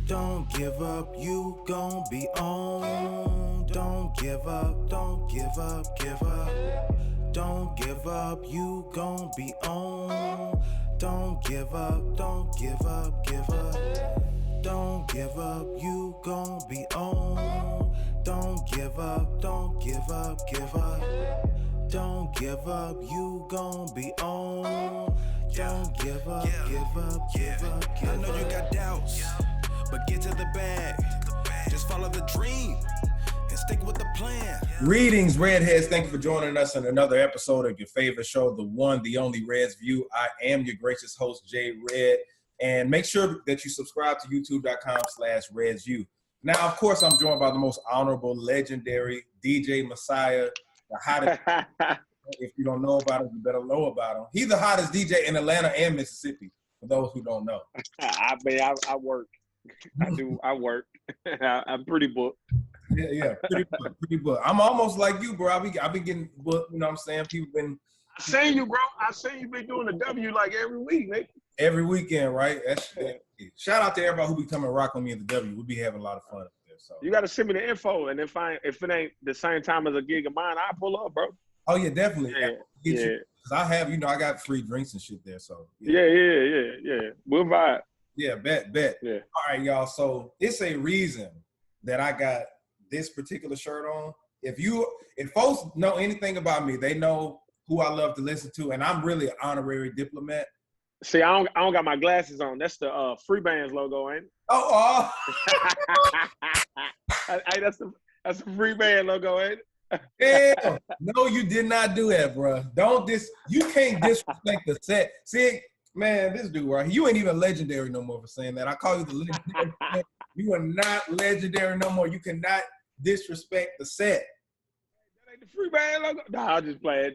Don't give up, you gon' be on. Don't give up, don't give up, give up. Don't give up, you gon' be on. Don't give up, don't give up, give up. Don't give up, you gon' be on. Don't give up, don't give up, give up. Don't give up, you gon' be on. Don't give up, give up, give up, give up. I know you got doubts, but get to the bag. Just follow the dream and stick with the plan. Greetings, Redheads. Thank you for joining us in another episode of your favorite show, the one, the only Red's View. I am your gracious host, Jay Red. And make sure that you subscribe to youtube.com/Red's View. Now, of course, I'm joined by the most honorable, legendary DJ Messiah, the hottest. If you don't know about him, you better know about him. He's the hottest DJ in Atlanta and Mississippi, for those who don't know. I work. I work. I'm pretty booked. Yeah, pretty booked. I'm almost like you, bro. I be getting booked, you know what I'm saying? People been... I seen you, bro. I seen you been doing the W like every week, nigga. Every weekend, right? Shout out to everybody who be coming rock on me at the W. We be having a lot of fun up there. So you got to send me the info, and if it ain't the same time as a gig of mine, I pull up, bro. Oh yeah, definitely. Yeah. Cause I have, I got free drinks and shit there. So yeah. We'll vibe. Yeah, bet. Yeah. All right, y'all. So it's a reason that I got this particular shirt on. If folks know anything about me, they know who I love to listen to, and I'm really an honorary diplomat. See, I don't got my glasses on. That's the Free Bands logo, ain't it? Oh. Hey, that's the Free Band logo, ain't it? Hell, no, you did not do that, bro. You can't disrespect the set. See, man, this dude right here, you ain't even legendary no more for saying that. I call you the legendary. You are not legendary no more. You cannot disrespect the set. That ain't the Free Band logo. Nah, I'll just play it.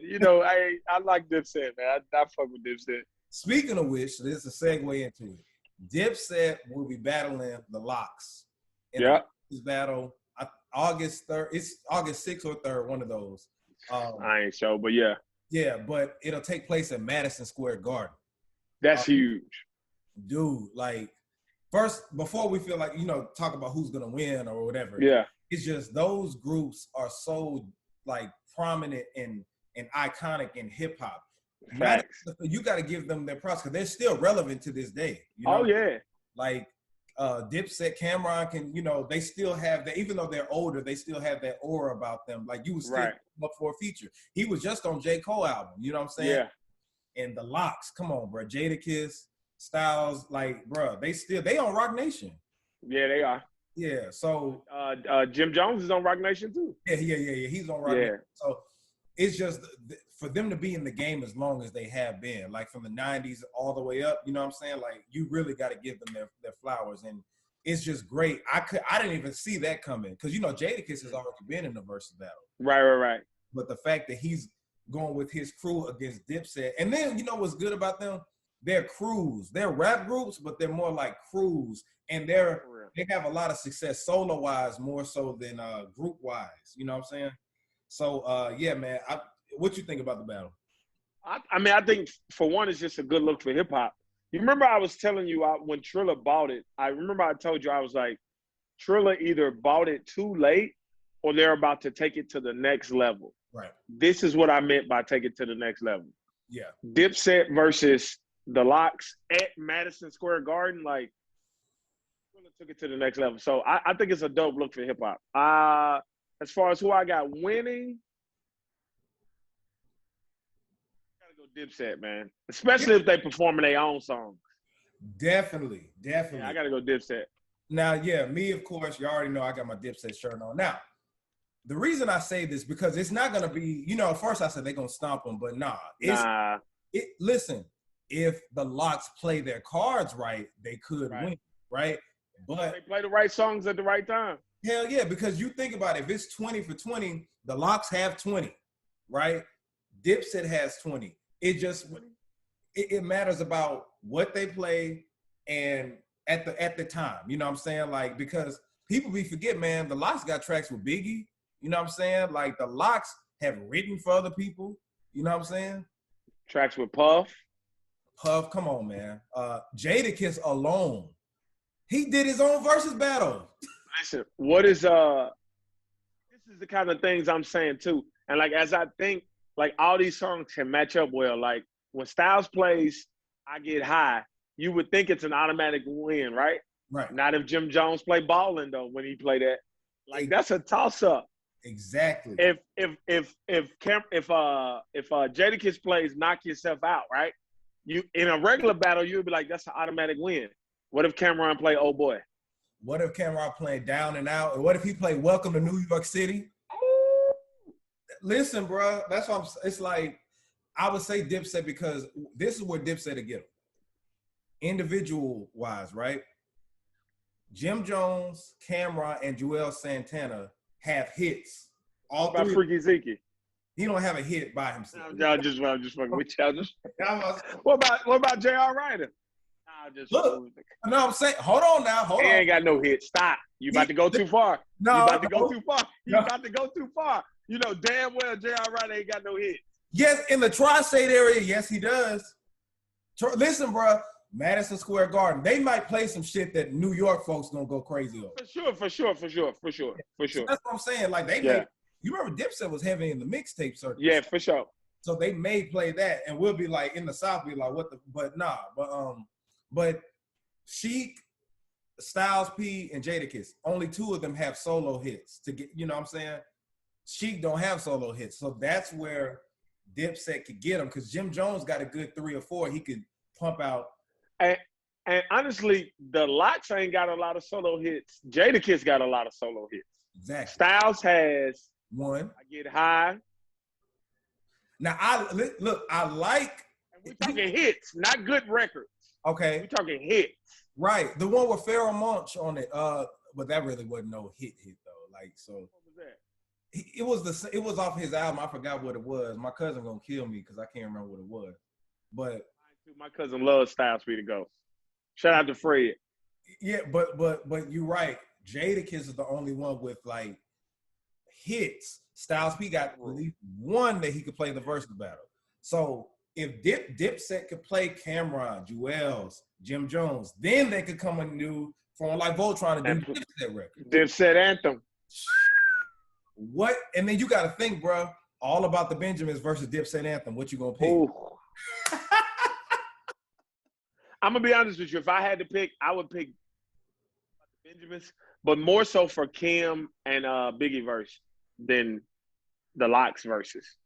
I like Dipset, man. I fuck with Dipset. Speaking of which, this is a segue into it. Dipset will be battling the Locks. This battle, August 3rd. It's August 6th or 3rd, one of those. I ain't sure, but yeah. Yeah, but it'll take place at Madison Square Garden. That's huge. Dude, like, first, before we feel like, talk about who's going to win or whatever. Yeah. It's just those groups are so, like, prominent and iconic in hip-hop. Facts. You got to give them their props because they're still relevant to this day. Oh, yeah. Like, Dipset, Cameron can, they still have that, even though they're older, they still have that aura about them. Like, you was still up for a feature. He was just on J. Cole album, you know what I'm saying? Yeah. And the Locks, come on, bro. Jadakiss, Styles, like, bro, they on Rock Nation. Yeah, they are. Yeah, so. Jim Jones is on Rock Nation, too. Yeah. He's on Rock Nation. So it's just for them to be in the game as long as they have been, like from the 90s all the way up, you know what I'm saying? Like, you really got to give them their flowers. And it's just great. I didn't even see that coming because, Jadakiss has already been in the Verzuz battle. Right. But the fact that he's going with his crew against Dipset. And then, what's good about them? They're crews. They're rap groups, but they're more like crews. And they have a lot of success solo-wise more so than group-wise. You know what I'm saying? So, yeah, man. What you think about the battle? I think, for one, it's just a good look for hip-hop. You remember I was telling you when Trilla bought it, I told you, I was like, Trilla either bought it too late or they're about to take it to the next level. Right. This is what I meant by take it to the next level. Yeah. Dipset versus the Locks at Madison Square Garden, like, Trilla took it to the next level. So I think it's a dope look for hip-hop. As far as who I got winning, Dipset, man. Especially if they performing their own song. Definitely. Yeah, I gotta go Dipset. Now, yeah, me, of course, you already know I got my Dipset shirt on. Now, the reason I say this, because it's not gonna be, at first I said they're gonna stomp them, but listen, if the Locks play their cards right, they could win, right? But they play the right songs at the right time. Hell yeah, because you think about it, if it's 20 for 20, the Locks have 20, right? Dipset has 20. It matters about what they play and at the time, you know what I'm saying? Like, because people forget, man, the Locks got tracks with Biggie, you know what I'm saying? Like, the Locks have written for other people, you know what I'm saying? Tracks with Puff. Puff, come on, man. Jadakiss alone He did his own versus battle. Listen, this is the kind of things I'm saying too. And like as I think, like all these songs can match up well. Like when Styles plays I Get High, you would think it's an automatic win, right? Right. Not if Jim Jones play Ballin' though when he play that. Like that's a toss up. Exactly. If Jadakiss plays Knock Yourself Out, right? You in a regular battle, you would be like, that's an automatic win. What if Cameron play Oh Boy? What if Cameron played Down and Out? Or what if he played Welcome to New York City? Listen, bro, that's what it's like. I would say Dipset because this is where Dipset to get him. Individual wise, right? Jim Jones, Cameron, and Joel Santana have hits. All about three. Freaky Zeke. He don't have a hit by himself. I'm just fucking with y'all. What about J.R. Ryder? Look, no, I'm saying, hold on now. Hold on. He ain't got no hit. Stop. You about to go too far. No, you about to go too far. You No. about to go too far. You know damn well J.R. Ryder ain't got no hit. Yes, in the tri-state area, yes, he does. Listen, bro, Madison Square Garden, they might play some shit that New York folks gonna go crazy over. For sure. So that's what I'm saying. Like they Yeah. made, you remember Dipset was heavy in the mixtape circuit. Yeah, for sure. So they may play that, and we'll be like in the South, be like, what the? But Sheik, Styles P, and Jadakiss, only two of them have solo hits to get. You know what I'm saying? Sheik don't have solo hits, so that's where Dipset could get him because Jim Jones got a good 3 or 4 he could pump out. And honestly, the Locks ain't got a lot of solo hits. Jadakiss got a lot of solo hits. Exactly. Styles has One. I Get High. Now I like. And we're talking hits, not good records. Okay. We're talking hits. Right. The one with Pharoah Monch on it. But that really wasn't no hit though. Like so. What was that? It was off his album. I forgot what it was. My cousin gonna kill me because I can't remember what it was. But my cousin loves Styles P to go. Shout out to Fred. Yeah, but you're right. Jadakiss is the only one with like hits. Styles P got at least one that he could play the versus battle. So if Dipset could play Cameron, Jewels, Jim Jones, then they could come and do from like Voltron and do Dipset record. Dipset anthem. What? And then you got to think, bro, all about the Benjamins versus Dipset anthem. What you gonna pick? I'm gonna be honest with you. If I had to pick, I would pick the Benjamins, but more so for Kim and Biggie verse than the Locks verses.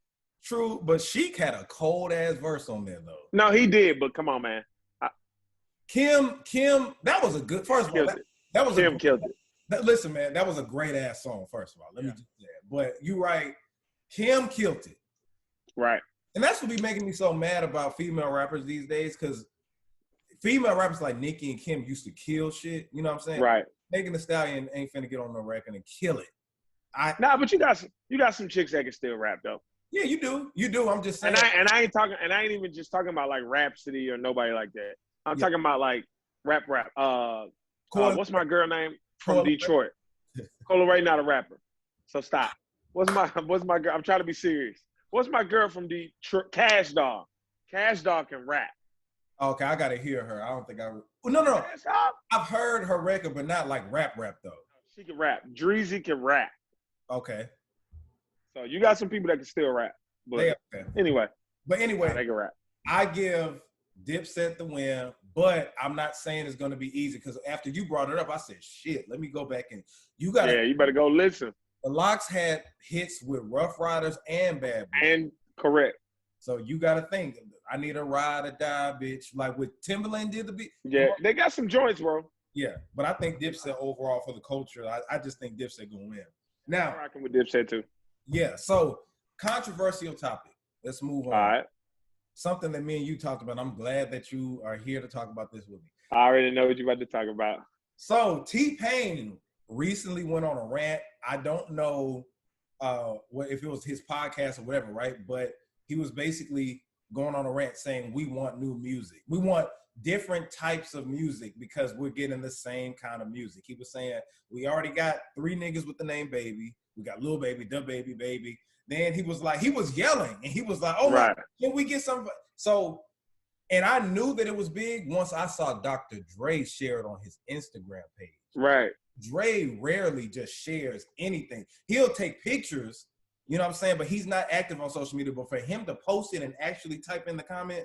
True, but Sheik had a cold ass verse on there though. No, he did, but come on, man. Kim, that was a good. First of all, that was Kim killed it. Listen, man, that was a great ass song. First of all, let me just say that. But you're right, Kim killed it. Right. And that's what be making me so mad about female rappers these days, because female rappers like Nicki and Kim used to kill shit. You know what I'm saying? Right. Megan Thee Stallion ain't finna get on no record and kill it. But you got some chicks that can still rap though. Yeah, you do. I'm just saying. And I ain't even just talking about like Rhapsody or nobody like that. I'm talking about like rap. What's my girl name from Detroit? Cola Ray not a rapper, so stop. What's my girl? I'm trying to be serious. What's my girl from Detroit? Cash Dog. Cash Dog can rap. Okay, I gotta hear her. I don't think I. No. I've heard her record, but not like rap though. She can rap. Dreezy can rap. Okay. So you got some people that can still rap. But anyway, they can rap. I give Dipset the win, but I'm not saying it's gonna be easy because after you brought it up, I said, "Shit, let me go back and you got." Yeah, you better go listen. The Locks had hits with Rough Riders and Bad Boys. And correct. So you got to think. I need a ride or die, bitch. Like with Timberlake did the beat. Yeah, they got some joints, bro. Yeah, but I think Dipset overall for the culture, I just think Dipset gonna win. Now, I'm rocking with Dipset too. Yeah. So controversial topic. Let's move on. All right. Something that me and you talked about. I'm glad that you are here to talk about this with me. I already know what you're about to talk about. So T-Pain recently went on a rant. I don't know if it was his podcast or whatever, right? But he was basically going on a rant saying we want new music. We want different types of music because we're getting the same kind of music. He was saying we already got 3 niggas with the name Baby. We got Lil Baby, Da Baby, Baby. Then he was yelling and he was like, "Oh, right. Can we get some?" So And I knew that it was big once I saw Dr. Dre share it on his Instagram page. Right. Dre rarely just shares anything. He'll take pictures, you know what I'm saying? But he's not active on social media. But for him to post it and actually type in the comment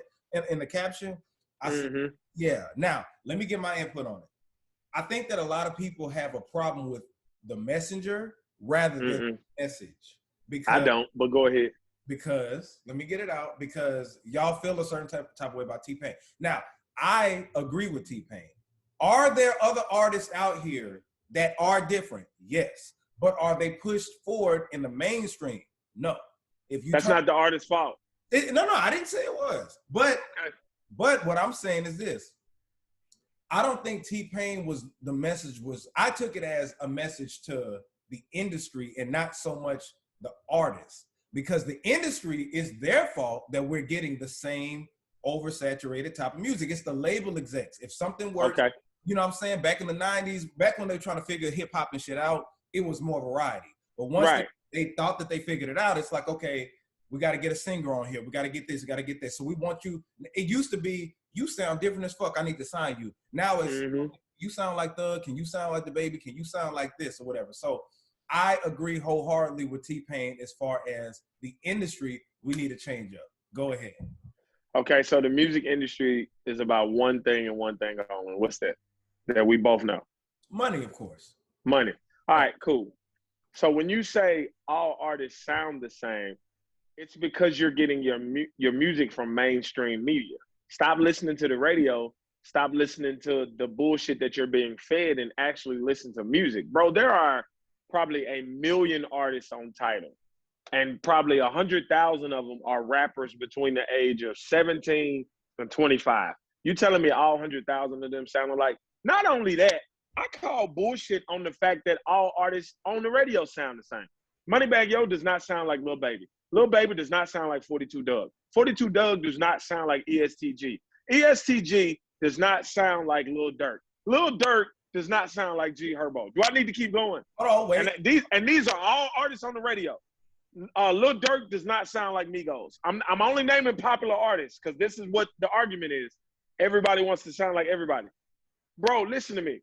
in the caption, I said, yeah. Now, let me get my input on it. I think that a lot of people have a problem with the messenger rather than the message. Because I don't, but go ahead. Because, let me get it out, because y'all feel a certain type of way about T-Pain. Now, I agree with T-Pain. Are there other artists out here that are different? Yes. But are they pushed forward in the mainstream? No. If you That's not the artist's fault. No, I didn't say it was. But what I'm saying is this. I don't think T-Pain was, the message was, I took it as a message to the industry and not so much the artist. Because the industry is their fault that we're getting the same oversaturated type of music. It's the label execs. If something works, you know what I'm saying? Back in the 90s, back when they were trying to figure hip hop and shit out, it was more variety. But once they thought that they figured it out, it's like, okay, we got to get a singer on here. We got to get this. We got to get this. So we want you. It used to be, you sound different as fuck. I need to sign you. Now it's, you sound like Thug. Can you sound like the Baby? Can you sound like this or whatever? So I agree wholeheartedly with T-Pain as far as the industry, we need to change up. Go ahead. Okay, so the music industry is about one thing and one thing only. What's that? That we both know. Money, of course. Money. All right, cool. So when you say all artists sound the same, it's because you're getting your music from mainstream media. Stop listening to the radio. Stop listening to the bullshit that you're being fed and actually listen to music. Bro, there are probably 1 million artists on Tidal, and probably 100,000 of them are rappers between the age of 17 and 25. You telling me all 100,000 of them sound alike? Not only that, I call bullshit on the fact that all artists on the radio sound the same. Moneybagg Yo does not sound like Lil Baby. Lil Baby does not sound like 42 Dugg. 42 Dugg does not sound like ESTG. ESTG does not sound like Lil Durk. Lil Durk does not sound like G Herbo. Do I need to keep going? Hold on, wait. And these are all artists on the radio. Lil Durk does not sound like Migos. I'm only naming popular artists because this is what the argument is. Everybody wants to sound like everybody. Bro, listen to me.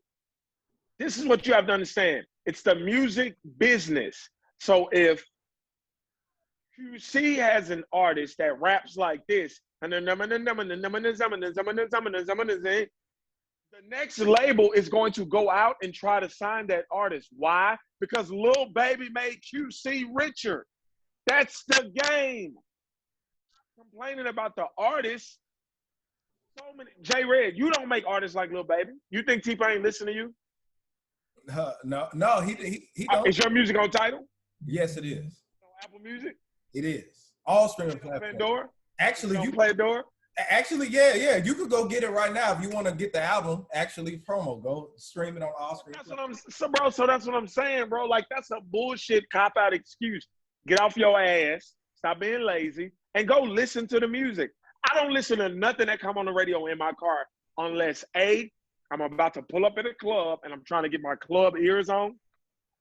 This is what you have to understand. It's the music business. So if QC has an artist that raps like this, and the next label is going to go out and try to sign that artist. Why? Because Lil Baby made QC richer. That's the game. Complaining about the artists. So many. J Red, you don't make artists like Lil Baby. You think T-Pain listen to you? No, he don't. Is your music on Tidal? Yes, it is. On Apple Music? It is. All streaming platforms. Pandora? Actually, you play Pandora? Actually, yeah. You could go get it right now if you want to get the album. Actually, promo. Go stream it on all streaming. So that's what I'm saying, bro. Like, that's a bullshit cop-out excuse. Get off your ass. Stop being lazy. And go listen to the music. I don't listen to nothing that come on the radio in my car unless A, I'm about to pull up at a club and I'm trying to get my club ears on,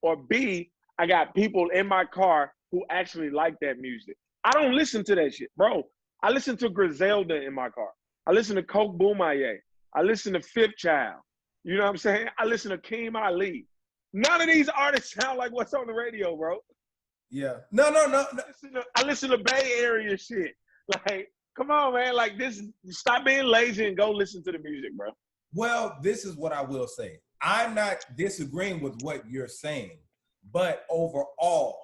or B, I got people in my car who actually like that music. I don't listen to that shit, bro. I listen to Griselda in my car. I listen to Coke Boomaye. I listen to Fifth Child. You know what I'm saying? I listen to Keem Ali. None of these artists sound like what's on the radio, bro. Yeah. No. I listen to Bay Area shit. Like, come on, man. Like, this, stop being lazy and go listen to the music, bro. Well, this is what I will say. I'm not disagreeing with what you're saying, but overall,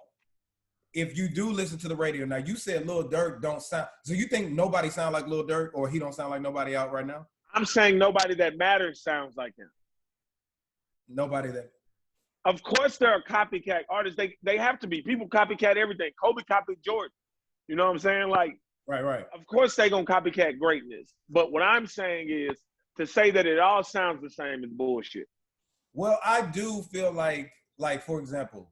if you do listen to the radio, now you said Lil Durk don't sound, so you think nobody sound like Lil Durk, or he don't sound like nobody out right now? I'm saying nobody that matters sounds like him. Nobody that. Of course there are copycat artists. They have to be. People copycat everything. Kobe copied Jordan. You know what I'm saying? Like, right. Of course they gonna copycat greatness. But what I'm saying is, to say that it all sounds the same is bullshit. Well, I do feel like for example,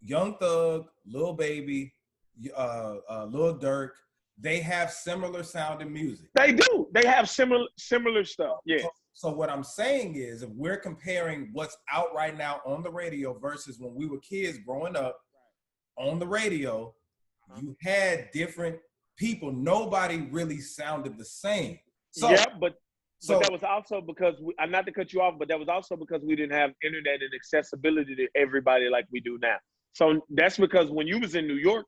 Young Thug, Lil Baby, Lil Durk, they have similar sounding music. They do. They have similar stuff. Yeah. So what I'm saying is, if we're comparing what's out right now on the radio versus when we were kids growing up on the radio, you had different people. Nobody really sounded the same. So, yeah, but so that was also because not to cut you off, but that was also because we didn't have internet and accessibility to everybody like we do now. So that's because when you was in New York,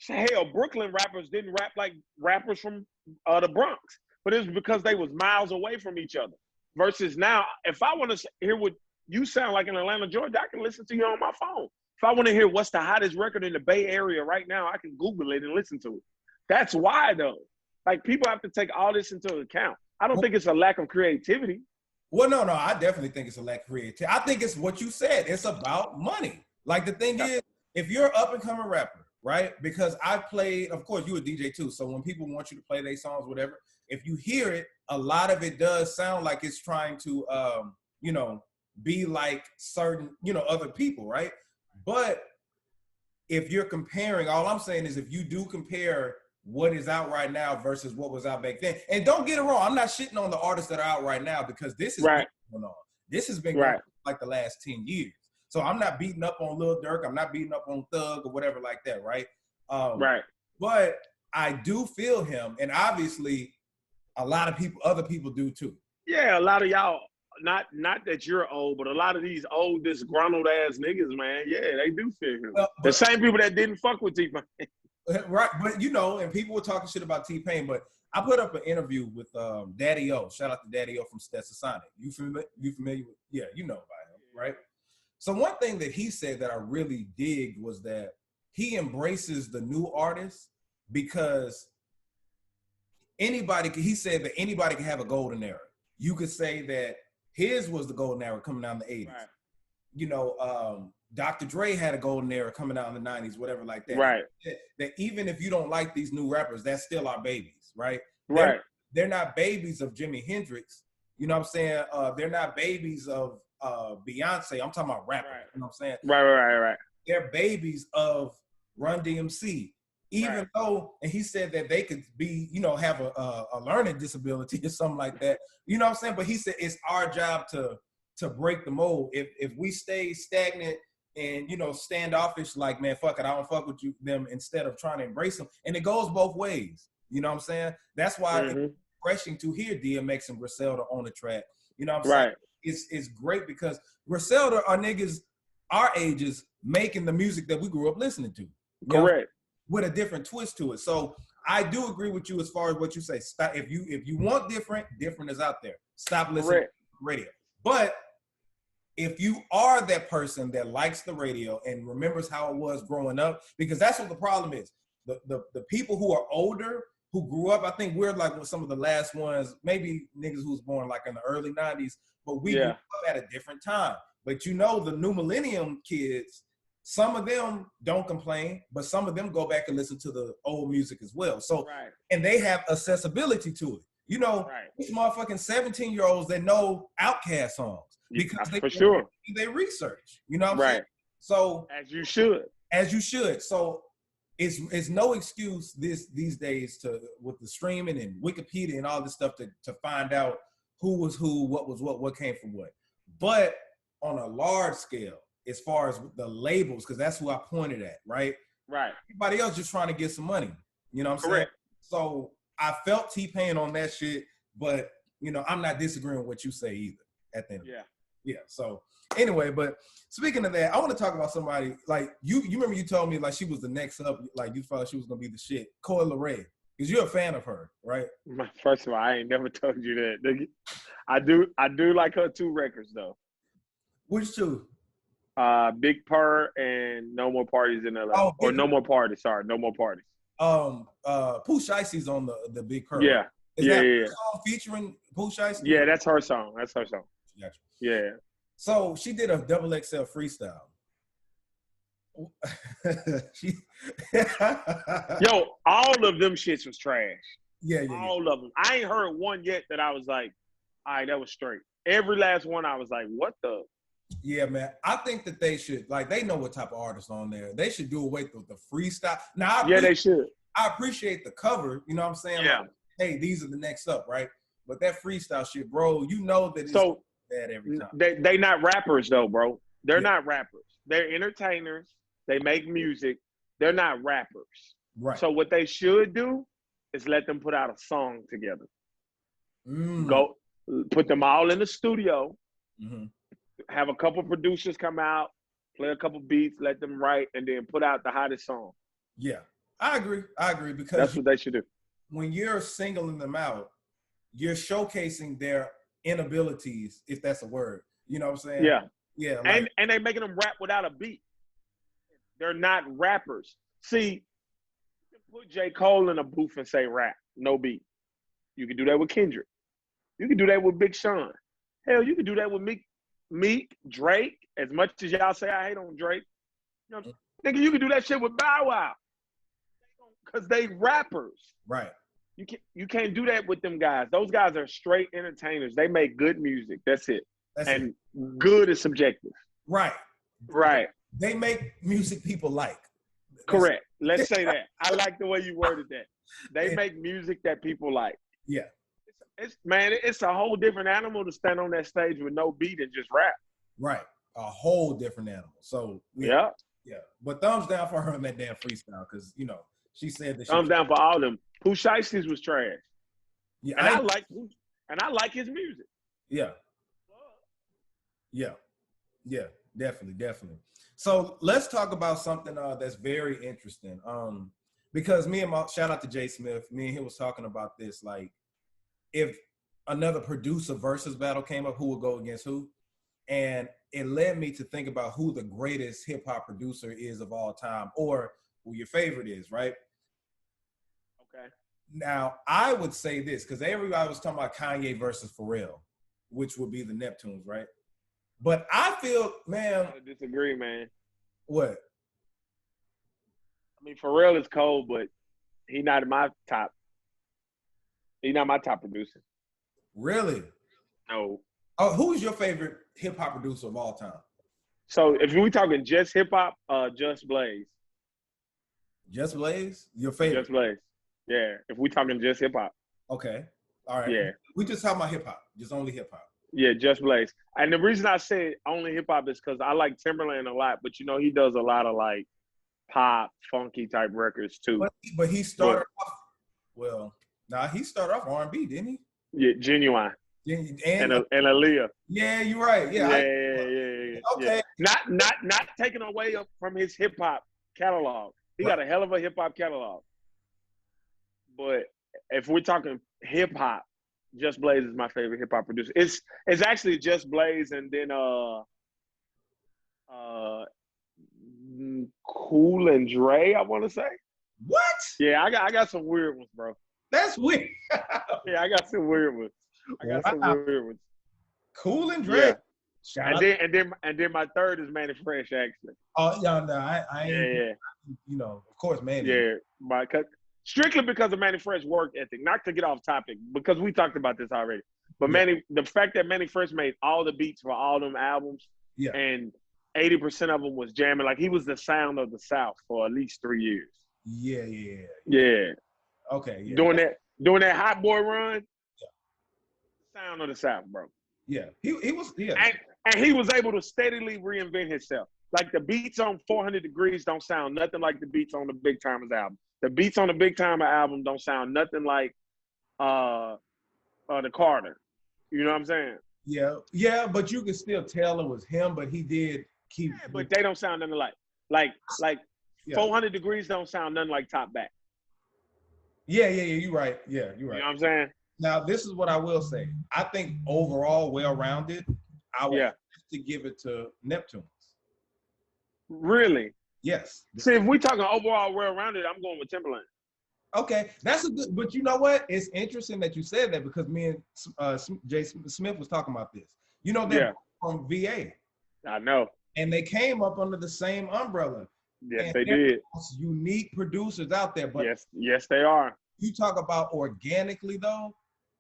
hell, Brooklyn rappers didn't rap like rappers from the Bronx, but it was because they was miles away from each other. Versus now, if I want to hear what you sound like in Atlanta, Georgia, I can listen to you on my phone. If I want to hear what's the hottest record in the Bay Area right now, I can Google it and listen to it. That's why, though. Like, people have to take all this into account. I don't think it's a lack of creativity. Well, no, I definitely think it's a lack of creativity. I think it's what you said. It's about money. Like, the thing is, if you're an up-and-coming rapper, right? Because I've played, of course, you a DJ too. So when people want you to play their songs, whatever, if you hear it, a lot of it does sound like it's trying to, be like certain, other people, right? But if you're comparing, all I'm saying is if you do compare what is out right now versus what was out back then, and don't get it wrong, I'm not shitting on the artists that are out right now because this is going on. This has been going on like the last 10 years. So I'm not beating up on Lil Durk. I'm not beating up on Thug or whatever like that, right? But I do feel him, and obviously a lot of people, other people do too. Yeah, a lot of y'all, not that you're old, but a lot of these old, disgruntled ass niggas, man, yeah, they do feel him. The same people that didn't fuck with T-Pain. Right, but and people were talking shit about T-Pain, but I put up an interview with Daddy O. Shout out to Daddy O from Stetsasonic. You familiar with? Yeah, you know about him, right? So one thing that he said that I really digged was that he embraces the new artists because he said that anybody can have a golden era. You could say that his was the golden era coming out in the 80s. Right. Dr. Dre had a golden era coming out in the 90s, whatever like that. Right. That even if you don't like these new rappers, that's still our babies, right? Right. They're not babies of Jimi Hendrix. You know what I'm saying? They're not babies of Beyonce. I'm talking about rappers. Right. You know what I'm saying? Right. They're babies of Run DMC. Even though, and he said that they could be, have a learning disability or something like that. You know what I'm saying? But he said it's our job to break the mold. If we stay stagnant and, standoffish, like, man, fuck it, I don't fuck with them instead of trying to embrace them. And it goes both ways. You know what I'm saying? That's why it's refreshing to hear DMX and Griselda on the track. You know what I'm saying? It's great because Griselda are niggas our ages making the music that we grew up listening to. Correct. With a different twist to it. So I do agree with you as far as what you say. Stop, if you want different is out there. Stop listening to the radio. But if you are that person that likes the radio and remembers how it was growing up, because that's what the problem is. The people who are older, who grew up, I think we're like some of the last ones, maybe niggas who was born like in the early 90s, but we grew up at a different time. But the new millennium kids, some of them don't complain, but some of them go back and listen to the old music as well. So, and they have accessibility to it. These motherfucking 17-year-olds that know Outkast songs because they research. You know what I'm saying? So as you should. So it's no excuse these days with the streaming and Wikipedia and all this stuff to find out who was who, what was what came from what. But on a large scale, as far as the labels, because that's who I pointed at, right? Right. Everybody else just trying to get some money. You know what I'm saying? So I felt T-Pain on that shit, but I'm not disagreeing with what you say either at the end. Yeah. So anyway, but speaking of that, I want to talk about somebody like you remember you told me like she was the next up, like you thought she was gonna be the shit, Coi Leray. Because you're a fan of her, right? First of all, I ain't never told you that. I do like her 2 records though. Which 2? Big Purr and No More Parties in LA. Or No More Parties, sorry, No More Parties. Pooh Shicey's on the Big Purr. Yeah. Is that a song featuring Pooh Shicey? Yeah, that's her song. Gotcha. Yeah. So she did a XXL freestyle. Yo, all of them shits was trash. Yeah. All of them. I ain't heard one yet that I was like, all right, that was straight. Every last one I was like, what the? Yeah, man. I think that they should, like, they know what type of artists on there. They should do away with the freestyle. Now, they should. I appreciate the cover. You know what I'm saying? Yeah. Like, hey, these are the next up, right? But that freestyle shit, bro, that it's bad every time. They not rappers, though, bro. They're not rappers. They're entertainers. They make music. They're not rappers. Right. So what they should do is let them put out a song together. Go put them all in the studio. Mm-hmm. Have a couple producers come out, play a couple beats, let them write, and then put out the hottest song. Yeah, I agree because That's what they should do. When you're singling them out, you're showcasing their inabilities, if that's a word. You know what I'm saying? Yeah. Yeah. Like, and they making them rap without a beat. They're not rappers. See, you can put J. Cole in a booth and say rap, no beat. You can do that with Kendrick. You can do that with Big Sean. Hell, you can do that with Meek, Drake. As much as y'all say I hate on Drake, you know, nigga, you can do that shit with Bow Wow. Because they rappers. right. You can't do that with them guys. Those guys are straight entertainers. They make good music. That's it. Good is subjective. Right. Right. They make music people like. Correct. Let's say that. I like the way you worded that. They make music that people like. Yeah. It's a whole different animal to stand on that stage with no beat and just rap. Right. A whole different animal. So yeah. But thumbs down for her on that damn freestyle because she said that. Thumbs down for all of them. Pooh Shiesty's was trash. Yeah, and I like his music. Yeah. Yeah. Definitely. So let's talk about something that's very interesting. Because shout out to Jay Smith. Me and him was talking about this. Like, if another producer versus battle came up, who would go against who? And it led me to think about who the greatest hip hop producer is of all time, or who your favorite is, right? Okay. Now, I would say this, because everybody was talking about Kanye versus Pharrell, which would be the Neptunes, right? But I feel, man. I disagree, man. What? I mean, Pharrell is cold, but he's not my top. He's not my top producer. Really? No. Oh, who's your favorite hip hop producer of all time? So if we talking just hip hop, Just Blaze. Just Blaze? Your favorite? Just Blaze. Yeah. If we talking just hip hop. Okay. All right. Yeah. We just talking about hip hop. Just only hip hop. Yeah, Just Blaze. And the reason I say only hip hop is because I like Timberlake a lot, but he does a lot of like pop, funky type records too. But he started off. Well, he started off R&B, didn't he? Yeah, Genuine. And Aaliyah. Yeah, you're right. Yeah. Okay. Yeah. Not taking away from his hip hop catalog. He got a hell of a hip hop catalog. But if we're talking hip hop, Just Blaze is my favorite hip hop producer. It's actually Just Blaze and then Cool and Dre, I want to say. What? Yeah, I got some weird ones, bro. That's weird. Yeah, I got some weird ones. Cool and Dre. Yeah. And then my third is Manny Fresh, actually. Oh yeah, no, I ain't. Yeah. Of course, Manny. Yeah, strictly because of Manny Fresh work ethic. Not to get off topic, because we talked about this already. But the fact that Manny Fresh made all the beats for all them albums, and 80% of them was jamming. Like, he was the sound of the South for at least 3 years. Yeah. Okay. Yeah. Doing that Hot Boy run. Sound of the South, bro. Yeah, he was. Yeah, and he was able to steadily reinvent himself. Like, the beats on 400 Degrees don't sound nothing like the beats on the Big Timers album. The beats on the Big Timer album don't sound nothing like the Carter. You know what I'm saying? Yeah, but you can still tell it was him. But he did keep. Yeah, but they don't sound nothing like 400 Degrees don't sound nothing like Top Back. Yeah, you're right. Yeah, you're right. You know what I'm saying? Now, this is what I will say. I think overall, well-rounded, I would have to give it to Neptunes. Really? Yes. See, if we're talking overall well-rounded, I'm going with Timberlake. Okay, that's a good. But you know what? It's interesting that you said that, because me and Jay Smith was talking about this. They're from VA. I know. And they came up under the same umbrella. Yes, they did. Unique producers out there, but yes, they are. You talk about organically though,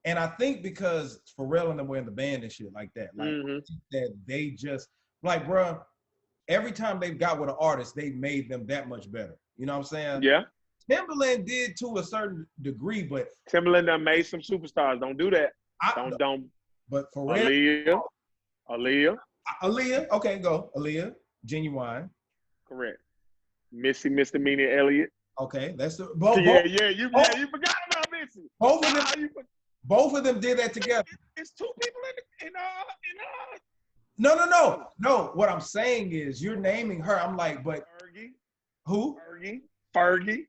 and I think because Pharrell and them were in the band and shit like that, like that they just like, bro. Every time they've got with an artist, they made them that much better. You know what I'm saying? Yeah. Timberland did to a certain degree, but Timberland done made some superstars. Don't do that. Don't. But Pharrell, Aaliyah. Okay, go Aaliyah. Genuine. Correct. Missy, Misdemeanor, Elliott. Okay, that's the both. You forgot about Missy. Both of them. Both of them did that together. It's two people in No. What I'm saying is you're naming her. I'm like, but Fergie. who? Fergie.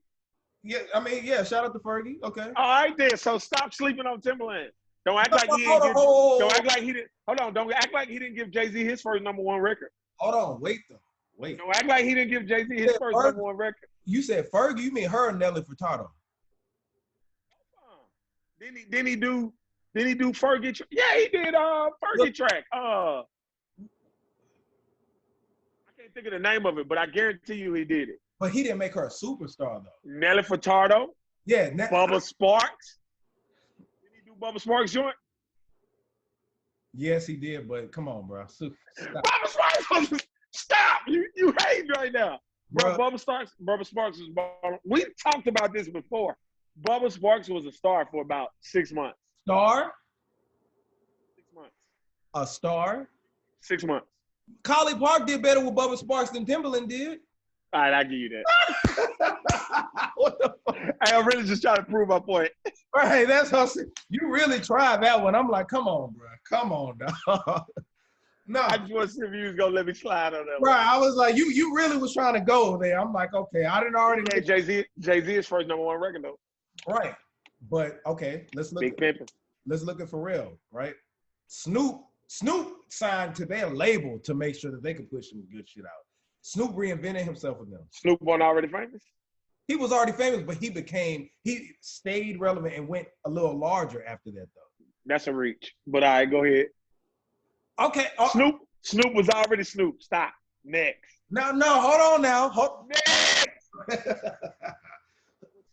Yeah, I mean, yeah. Shout out to Fergie. Okay. All right, then. So stop sleeping on Timberland. Don't act like he didn't give. Don't act like he didn't. Hold on. Don't act like he didn't give Jay-Z his first #1 record. Hold on. Wait though. Wait. Don't act like he didn't give Jay-Z his first #1 record. You said Fergie. You mean her and Nelly Furtado? Didn't he do Fergie? Yeah, he did. Fergie track. I can't think of the name of it, but I guarantee you he did it. But he didn't make her a superstar though. Nelly Furtado. Yeah. Bubba Sparks. Did he do Bubba Sparks joint? Yes, he did. But come on, bro. Stop. Bubba Sparks. Stop. You hate right now. Bro, Bubba Sparks was. We talked about this before. Bubba Sparks was a star for about 6 months. Star? 6 months. A star? 6 months. Collie Park did better with Bubba Sparks than Timberland did. All right, I'll give you that. What the fuck? Hey, I'm really just trying to prove my point. Right, that's how you really tried that one. I'm like, come on, bro. Come on, dog. No. I just want to see if you was going to let me slide on that one. Right, I was like, you really was trying to go there. I'm like, okay, I didn't already. Hey, Jay-Z's first #1 record, though. Right, but okay, let's look. Big pimpin'. Let's look at Pharrell, right? Snoop signed to their label to make sure that they could push some good shit out. Snoop reinvented himself with them. Snoop wasn't already famous? He was already famous, but he stayed relevant and went a little larger after that, though. That's a reach. But all right, go ahead. Okay. Snoop was already Snoop. Stop. Next. No, hold on now. Next.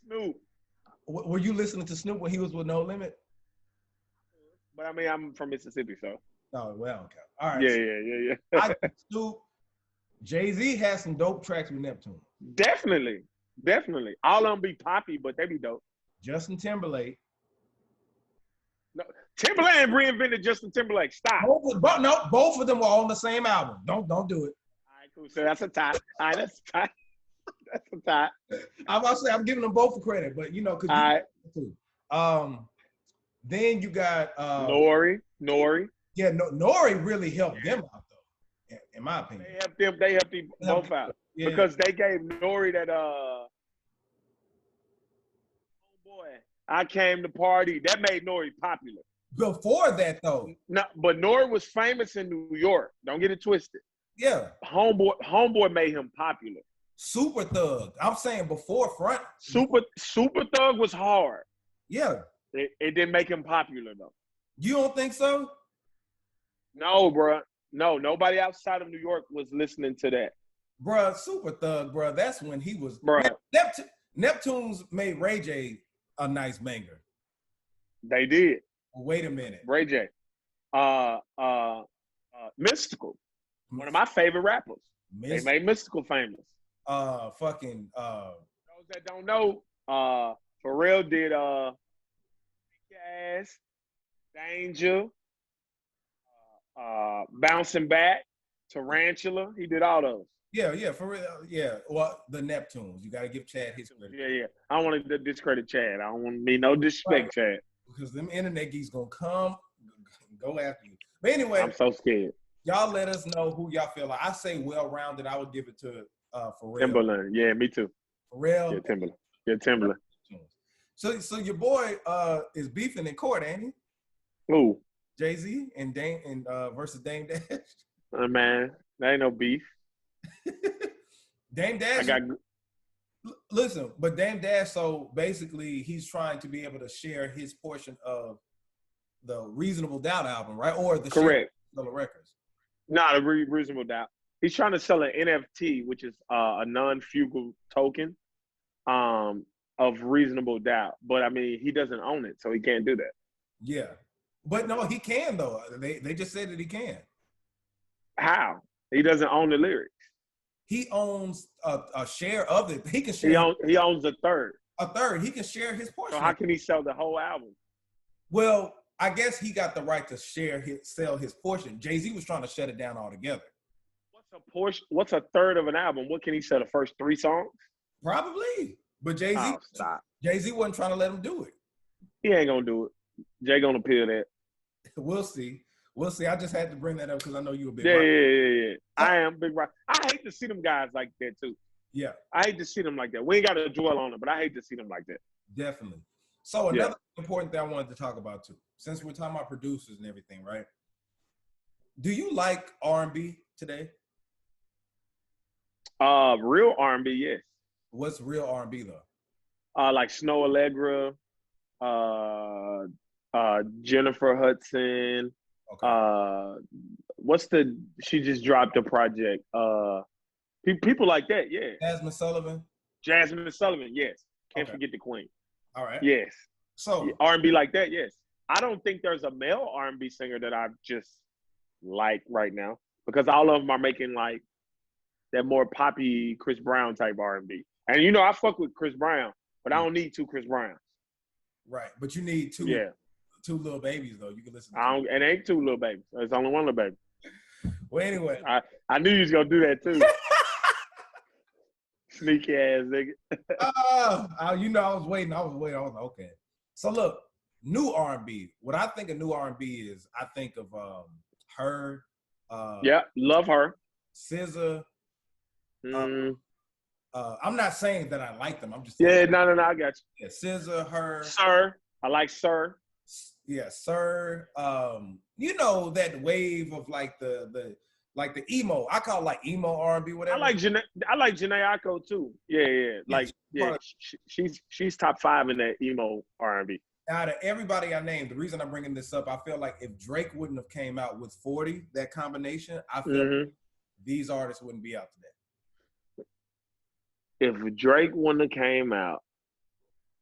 Snoop. Were you listening to Snoop when he was with No Limit? But I mean, I'm from Mississippi, so. Oh, well, okay. All right. Yeah. I think Snoop, Jay-Z has some dope tracks with Neptune. Definitely. All of them be poppy, but they be dope. Justin Timberlake. No, Timberlake reinvented Justin Timberlake. Stop. Both of them were on the same album. Don't do it. All right, cool. So that's a tie. All right, that's a tie. That's a tie. I'm about to say I'm giving them both for credit, but you know, because then you got Nori. Yeah, Nori really helped them out though, in my opinion. They helped them both out. Yeah. Because they gave Nori that oh boy, I came to party. That made Nori popular. Before that though. No, but Nori was famous in New York. Don't get it twisted. Yeah. Homeboy made him popular. Super Thug. I'm saying before Front. Super Thug was hard. Yeah. It didn't make him popular though. You don't think so? No, bro. No, nobody outside of New York was listening to that. Bruh, Super Thug, bruh, that's when he was. Bruh. Neptunes made Ray J a nice banger. They did. Wait a minute. Ray J. Mystical. One of my favorite rappers. They made Mystical famous. Those that don't know, Pharrell did Gas, Danger, Bouncing Back, Tarantula. He did all those. Yeah, for real. Yeah, well, the Neptunes. You got to give Chad his credit. Yeah. I don't want to discredit Chad. I don't want to be no disrespect, Chad. Because them internet geeks going to come go after you. But anyway. I'm so scared. Y'all let us know who y'all feel like. I say well-rounded. I would give it to Pharrell. Timberland. Yeah, me too. Pharrell. Yeah, Timberland. So your boy is beefing in court, ain't he? Who? Jay-Z and Dame and versus Dame Dash. Man, that ain't no beef. Dame Dash. Listen, but Dame Dash. So basically, he's trying to be able to share his portion of the Reasonable Doubt album, right? Or the correct the records. Not a Reasonable Doubt. He's trying to sell an NFT, which is a non-fugal token of Reasonable Doubt. But I mean, he doesn't own it, so he can't do that. Yeah, but no, he can though. They just said that he can. How? He doesn't own the lyrics. He owns a share of it. He can share. He owns a third. A third. He can share his portion. So how can he sell the whole album? Well, I guess he got the right to sell his portion. Jay-Z was trying to shut it down altogether. What's a portion? What's a third of an album? What can he sell? The first 3 songs? Probably. But Jay-Z wasn't trying to let him do it. He ain't gonna do it. Jay gonna appeal that. We'll see. We'll see. I just had to bring that up because I know you a big Yeah. I am big rock. I hate to see them guys like that too. Yeah. I hate to see them like that. We ain't got to dwell on it, but I hate to see them like that. Definitely. So another important thing I wanted to talk about too, since we're talking about producers and everything, right? Do you like R&B today? Real R&B, yes. What's real R&B though? Like Snow Allegra, Jennifer Hudson. Okay. She just dropped a project. People like that, yeah. Jasmine Sullivan, yes. Can't Okay. forget the Queen. All right. Yes. So R&B like that, yes. I don't think there's a male R&B singer that I just like right now because all of them are making like that more poppy Chris Brown type R&B. And you know, I fuck with Chris Brown, but I don't need two Chris Browns. right, but you need two little babies though. You can listen to It ain't two little babies. There's only one little baby. Well, anyway. I knew you was gonna do that too. Sneaky ass nigga. You know, I was waiting. I was like, okay. So look, new R&B. What I think of new R&B is, I think of her. Yeah, love her. SZA. I'm not saying that I like them. I'm just saying, no, I got you. Yeah, SZA, her. Sir, I like Sir. Yeah, Sir. You know that wave of like the emo. I call it like emo R&B, whatever. I like Janae Aiko too. Yeah. Like, she's top 5 in that emo R&B. Out of everybody I named, the reason I'm bringing this up, I feel like if Drake wouldn't have came out with 40, that combination, I feel like these artists wouldn't be out today. If Drake wouldn't have came out,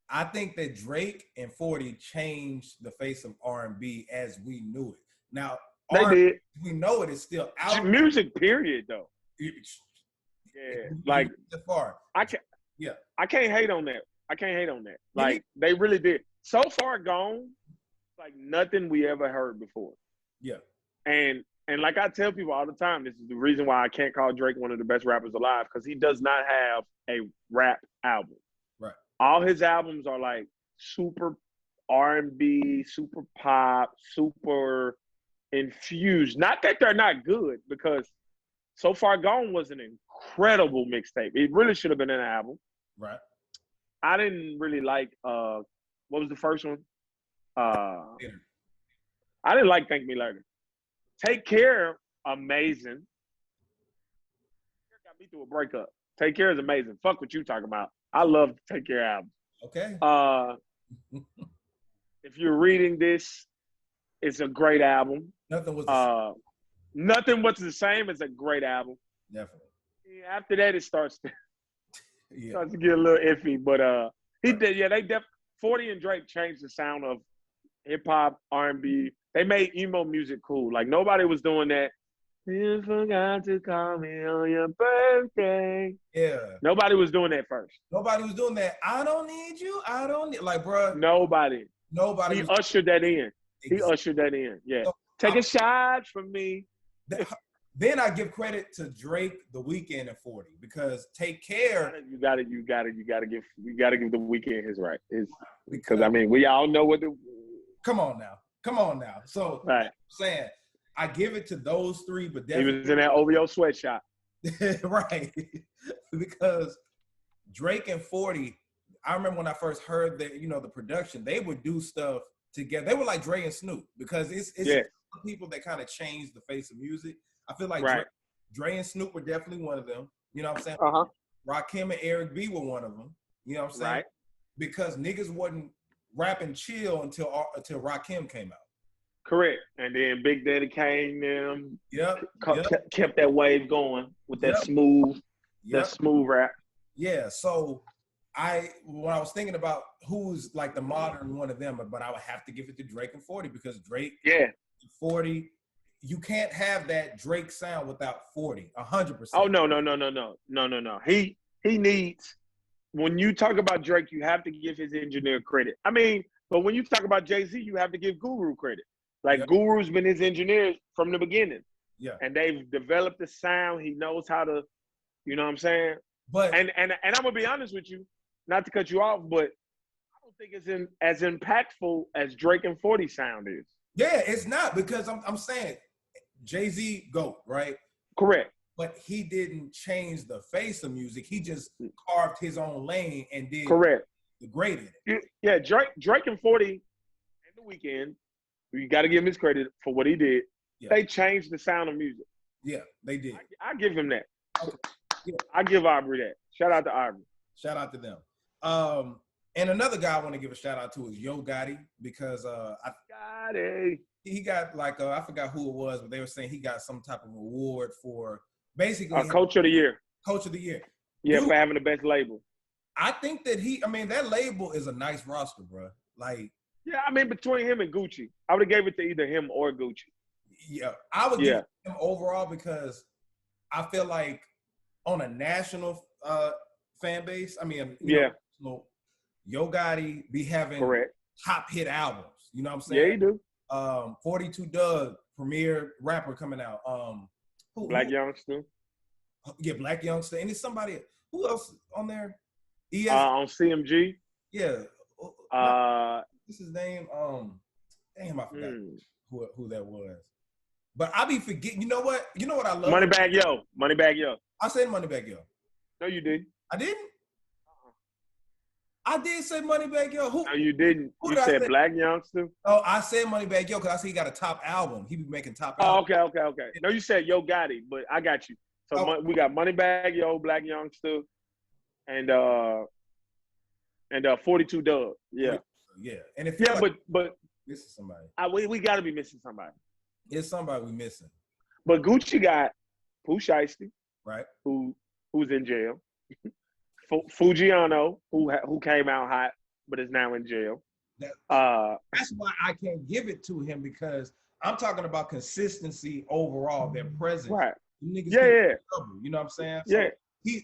I think that Drake and 40 changed the face of R&B as we knew it. Now, they did. We know it is still out. Music, period, though. Yeah, like far. I can't hate on that. Like they really did. So Far Gone, like nothing we ever heard before. Yeah. And like I tell people all the time, this is the reason why I can't call Drake one of the best rappers alive, because he does not have a rap album. Right. All his albums are like super R&B, super pop, super infused. Not that they're not good, because So Far Gone was an incredible mixtape. It really should have been an album. Right. I didn't really like what was the first one? I didn't like Thank Me Later. Take Care, amazing. Got me through a breakup. Take Care is amazing. Fuck what you talking about. I love Take Care album. Okay. If you're reading this, it's a great album. Nothing was the same. Nothing Was the Same is a great album. Definitely. After that, it starts to get a little iffy. But he did. Yeah, 40 and Drake changed the sound of hip hop, R&B. They made emo music cool. Like nobody was doing that. You forgot to call me on your birthday. Yeah. Nobody was doing that first. Nobody was doing that. I don't need you. I don't need, like, bro. Nobody. He ushered that in. Exactly. He ushered that in. Yeah. So, take a shot from me. Then I give credit to Drake, The Weeknd, and 40, because Take Care. You gotta give The Weeknd his right. Because I mean, we all know what the. Come on now. So right. I'm saying I give it to those three, but definitely he was in that OVO sweatshop. Right. Because Drake and 40, I remember when I first heard that, the production, they would do stuff together. They were like Dre and Snoop, because it's people that kind of changed the face of music. I feel like Dre and Snoop were definitely one of them. You know what I'm saying? Uh-huh. Rakim and Eric B were one of them. You know what I'm saying? Right. Because niggas wasn't rapping chill until Rakim came out. Correct. And then Big Daddy Kane them. Yep. Kept that wave going with that smooth rap. Yeah. So when I was thinking about who's like the modern one of them, but I would have to give it to Drake and 40, because Drake, 40, you can't have that Drake sound without 40, 100%. Oh no. He needs, when you talk about Drake, you have to give his engineer credit. I mean, but when you talk about Jay-Z, you have to give Guru credit. Like Guru's been his engineer from the beginning. Yeah. And they've developed the sound. He knows how to, you know what I'm saying? But and I'm gonna be honest with you, not to cut you off, but I don't think it's as impactful as Drake and 40 sound is. Yeah, it's not, because I'm saying Jay-Z GOAT, right? Correct. But he didn't change the face of music. He just carved his own lane and did Correct. the great in it. Yeah, Drake and 40 and The Weeknd, you got to give him his credit for what he did. Yeah. They changed the sound of music. Yeah, they did. I give him that. Okay. Yeah. I give Aubrey that. Shout out to Aubrey. Shout out to them. And another guy I want to give a shout out to is Yo Gotti, because he got like I forgot who it was, but they were saying he got some type of award for basically Coach of the Year. Coach of the Year. Yeah, Dude, for having the best label. I think that that label is a nice roster, bro. Like, yeah, I mean, between him and Gucci, I would have gave it to either him or Gucci. Yeah, I would give him overall, because I feel like on a national fan base, I mean, you know, Yo Gotti be having top hit albums. You know what I'm saying? Yeah, he do. 42 Doug, premier rapper coming out. Black Youngster. Yeah, Black Youngster. And it's somebody, who else on there? On CMG. Yeah. What's his name? Damn, I forgot who that was. But I be forgetting. You know what? You know what I love? Moneybagg Yo. Moneybagg Yo. I said Moneybagg Yo. No, you didn't. I didn't? I did say Moneybagg Yo. Who? No, you didn't. You said Black Youngster. Oh, I said Moneybagg Yo because I see he got a top album. He be making top albums. Oh, okay. No, you said Yo Gotti, but I got you. So we got Moneybagg Yo, Black Youngster, and 42 Doug. Yeah. Yeah. And if but missing somebody. We got to be missing somebody. It's somebody we missing. But Gucci got Pooh Shiesty, right? Who's in jail. Fujiano, who came out hot but is now in jail. That's why I can't give it to him, because I'm talking about consistency overall, their presence. Right. Yeah. You know what I'm saying? So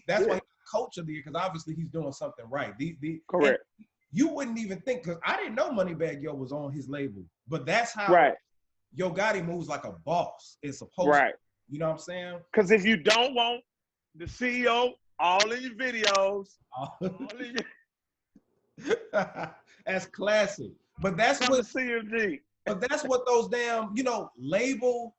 that's why he's coach of the year, because obviously he's doing something right. Correct. You wouldn't even think, because I didn't know Moneybagg Yo was on his label, but that's how Yo Gotti moves like a boss. It's supposed to. You know what I'm saying? Because if you don't want the CEO all in your videos, that's classic. But that's what the CMG. But that's what those damn, label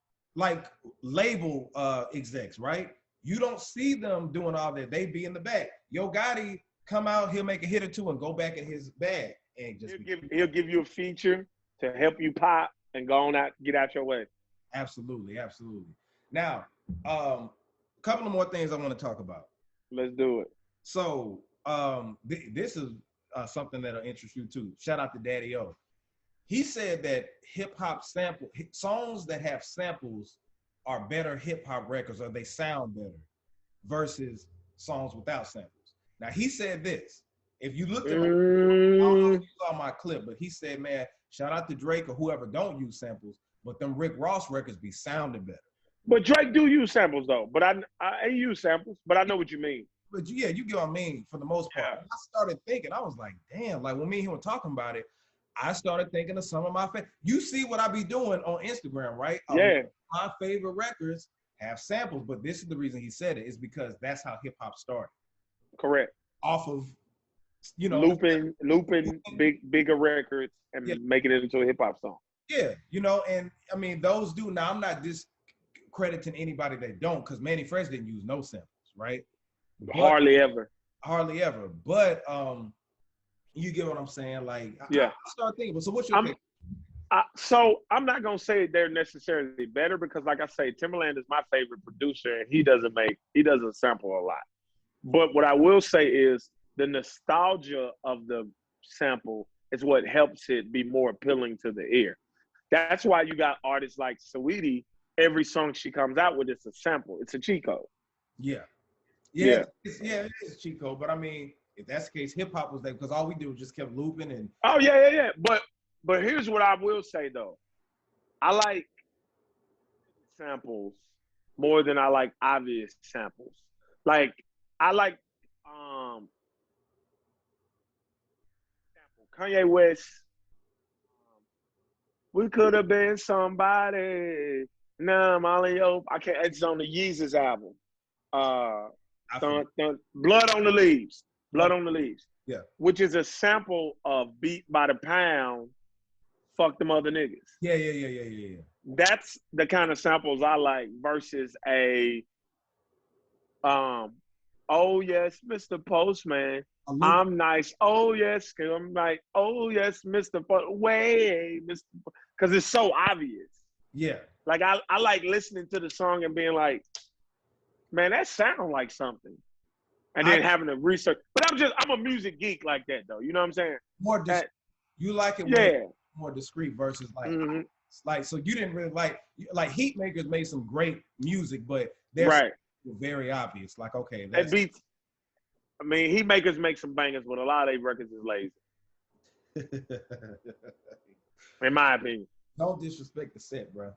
execs, right? You don't see them doing all that. They be in the back. Yo Gotti come out, he'll make a hit or two and go back in his bag and just he'll give you a feature to help you pop and go on out, get out your way. Absolutely. Now, a couple of more things I want to talk about. Let's do it. So, this is something that'll interest you too. Shout out to Daddy O. He said that songs that have samples are better hip hop records, or they sound better, versus songs without samples. Now, he said this. If you looked at I don't know if you saw my clip, but he said, man, shout out to Drake or whoever don't use samples, but them Rick Ross records be sounding better. But Drake do use samples though. But I use samples, but I know what you mean. But yeah, you get what I mean for the most part. Yeah. I started thinking, I was like, damn, like when me and him were talking about it, I started thinking of some of my favorite. You see what I be doing on Instagram, right? My favorite records have samples, but this is the reason he said it, is because that's how hip hop started. Correct. Off of, looping bigger records and making it into a hip hop song. Yeah, and I mean those do. Now I'm not discrediting anybody that don't, because Manny Fresh didn't use no samples, right? Hardly ever. But you get what I'm saying? Like, I start thinking. So what's your opinion? So I'm not gonna say they're necessarily better, because, like I say, Timberland is my favorite producer, and he doesn't sample a lot. But what I will say is the nostalgia of the sample is what helps it be more appealing to the ear. That's why you got artists like Saweetie. Every song she comes out with, it's a sample. It's a cheat code. Yeah. It is a cheat code. But I mean, if that's the case, hip hop was there, because all we did was just kept looping and. Oh yeah. But here's what I will say though, I like samples more than I like obvious samples. Like I like Kanye West. We could have been somebody. Nah, Molly, I can't. It's on the Yeezus album. Blood on the Leaves. Blood on the Leaves. Yeah. Which is a sample of Beat by the Pound, Fuck Them Other Niggas. Yeah. That's the kind of samples I like versus a oh yes, Mr. Postman. I'm nice. Oh yes, cause I'm like, oh yes, Mr. Way, Mr. Because it's so obvious. Yeah. Like I like listening to the song and being like, man, that sounds like something. And then having to research. But I'm a music geek like that though. You know what I'm saying? You like it when it's more discreet versus like like so you didn't really like Heatmakers made some great music, but they're very obvious. Like, okay, that beats. I mean, Heatmakers make some bangers, but a lot of their records is lazy. In my opinion. Don't disrespect the set, bro.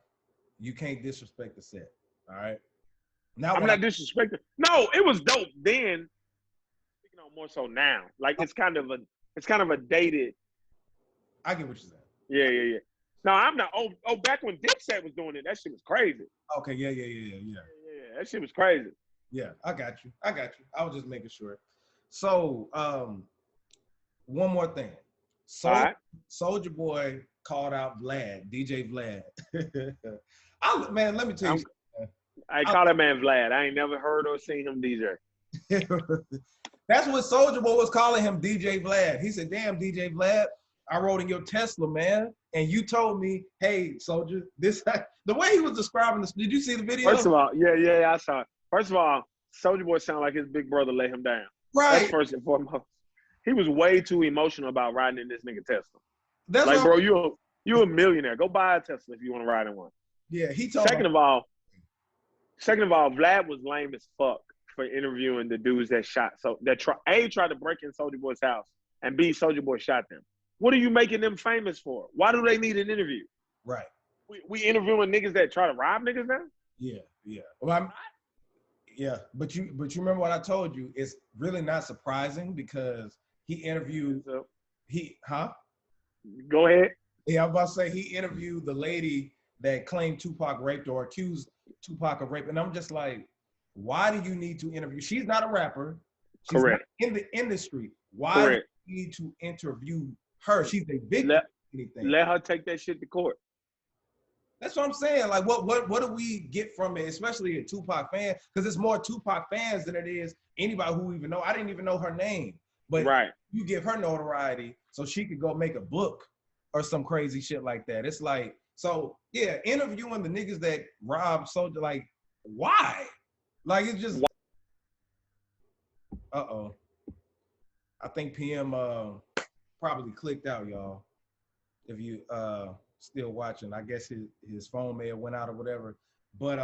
You can't disrespect the set. All right. Now I'm not disrespecting. No, it was dope then. Speaking on more so now. Like it's kind of a dated. I get what you're saying. Yeah. No, I'm not. Oh, back when Dipset was doing it, that shit was crazy. Okay, yeah. Yeah, that shit was crazy. Yeah, I got you. I was just making sure. So, one more thing. Soulja Boy called out Vlad, DJ Vlad. Man, let me tell you. I call that man Vlad. I ain't never heard or seen him DJ. That's what Soulja Boy was calling him, DJ Vlad. He said, damn, DJ Vlad, I rode in your Tesla, man. And you told me, hey, Soulja, this, the way he was describing this, did you see the video? First of all, yeah, I saw it. First of all, Soulja Boy sounded like his big brother let him down. Right. That's first and foremost. He was way too emotional about riding in this nigga Tesla. That's like, bro, you a millionaire. Go buy a Tesla if you want to ride in one. Yeah, he told Second of all, Vlad was lame as fuck for interviewing the dudes that shot. So that tried to break in Soulja Boy's house, and B, Soulja Boy shot them. What are you making them famous for? Why do they need an interview? Right. We interviewing niggas that try to rob niggas now? Yeah. Well, but you remember what I told you? It's really not surprising because he interviewed Go ahead. Yeah, I was about to say he interviewed the lady that claimed Tupac raped or accused Tupac of rape. And I'm just like, why do you need to interview? She's not a rapper. She's Correct. not in the industry. Why do you need to interview her? She's a victim. Let her take that shit to court. That's what I'm saying. Like, what do we get from it, especially a Tupac fan? Because it's more Tupac fans than it is anybody who even know. I didn't even know her name. But you give her notoriety so she could go make a book or some crazy shit like that. It's like, so yeah, interviewing the niggas that rob Soulja, like, why? Like, it's just, I think PM probably clicked out, y'all. If you still watching, I guess his phone may have went out or whatever. But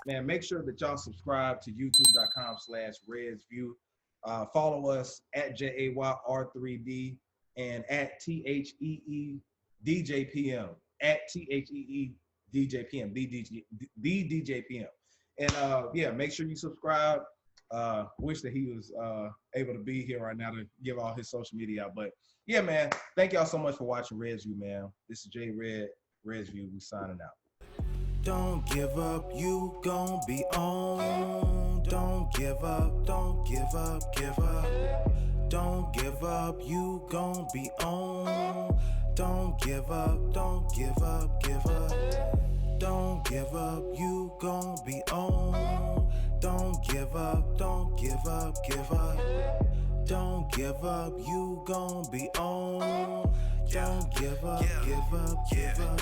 man, make sure that y'all subscribe to youtube.com/RedsView. Follow us at JAYR3D and at THEEDJPM, at THEEDJPM, the DJPM. And yeah, make sure you subscribe. Wish that he was able to be here right now to give all his social media out. But yeah, man, thank y'all so much for watching Reds View, man. This is J Red, Reds View. We signing out. Don't give up, you gon' be on. Don't give up, don't give up, give up. Don't give up, you gon' be on. Don't give up, don't give up, give up. Don't give up, you gon' be on. Don't give up, don't give up, give up. Don't give up, you gon' be on. Don't give up, give up, give up.